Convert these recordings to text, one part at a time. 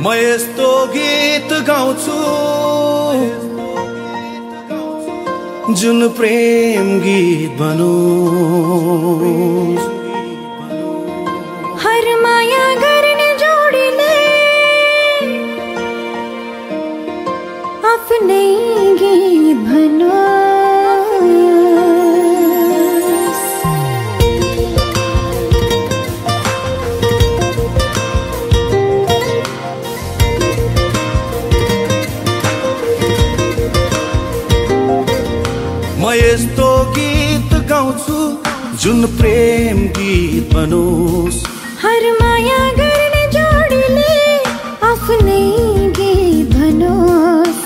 म यस्तो गीत गाउँछु जुन प्रेम गीत बनोस्। हर माया गर्ने जोडीले आफ्नै गीत बनोस्। म यस्तो गीत गाउँछु जुन प्रेम गीत बनोस्। हर माया गर्ने जोडीले आफ्नै गीत बनोस्।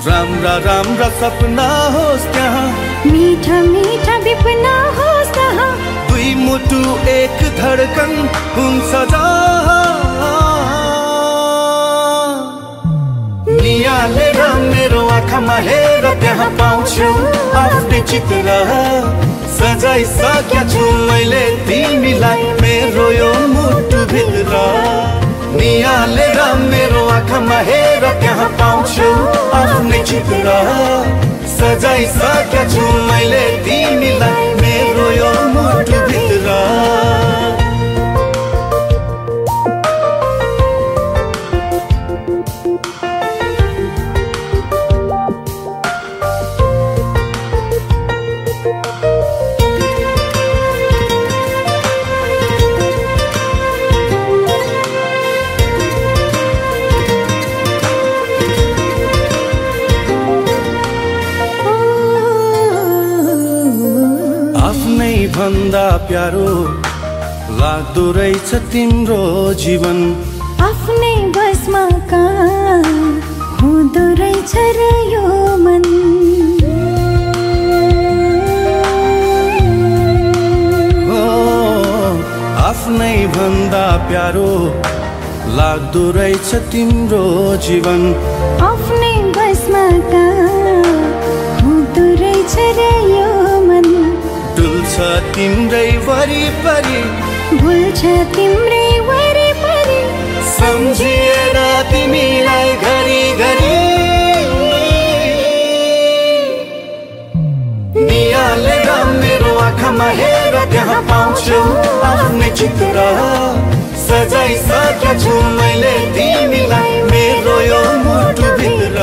राम्रा राम्रा सपना होस् त्यहाँ, मीठा मीठा विपना होस् त्यहाँ, दुई मुटु एक धडकन हुन्छ जहाँ। नियालेर मेरो आँखामा हेर त्यहाँ पाउँछु आफ्नै चित्र, सजाइसकेका छु मैले तिमीलाई मेरो यो मुटु भित्र। नियालेर मेरो आँखामा हेर त्यहाँ पाउँछु आफ्नै चित्र, सजाइसकेका छु मैले तिमीलाई मेरो यो मुटु भित्र। भन्दा प्यारो लाग्दो रहेछ तिम्रो जीवन, आफ्नै बसमा कहाँ हुँदो रहेछ र यो मन। आफ्नै भन्दा प्यारो लाग्दो रहेछ तिम्रो जीवन, आफ्नै बसमा कहाँ हुँदो रहेछ र यो मन। डुल्छ तिम्रै वरिपरि, भुल्छ तिम्रै वरिपरि, सम्झिएर तिमीलाई घरि घरि। नियालेर मेरो आँखामा हेर त्यहाँ पाउँछु आफ्नै चित्र, सजाइसकेका छु मैले तिमीलाई मेरो यो मुटु भित्र।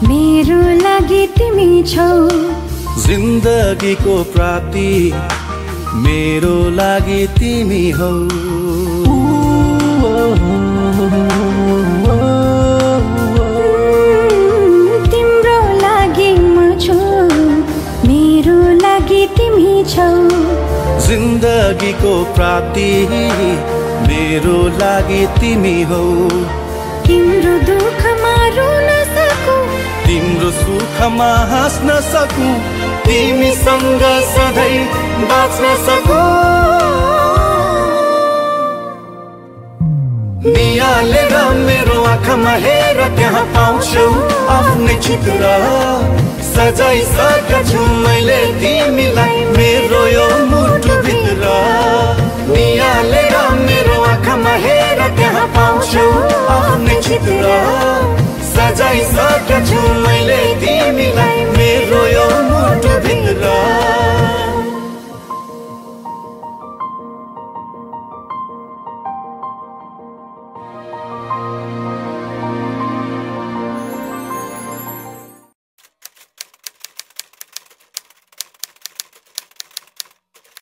मेरो लागि तिमी छौ, जिन्दगीको प्राप्ति मेरो लागि तिमी हौ। तिम्रो लागि म छु, मेरो लागि तिमी छौ, जिन्दगीको प्राप्ति मेरो लागि तिमी हौ। तिम्रो दुःखमा रुन सकूं, तिम्रो सुखमा हाँस्न सकूं, तिमीसँग सधैँ बाँच्न सकूं। नियालेर मेरो आँखामा हेर त्यहाँ पाउँछु आफ्नै चित्र, सजाइसकेका छु मैले तिमीलाई मेरो यो मुटु भित्र। नियालेर मेरो आँखामा हेर त्यहाँ पाउँछु आफ्नै चित्र, सजाइसकेका छु मैले तिमीलाई मेरो यो मुटु भित्र।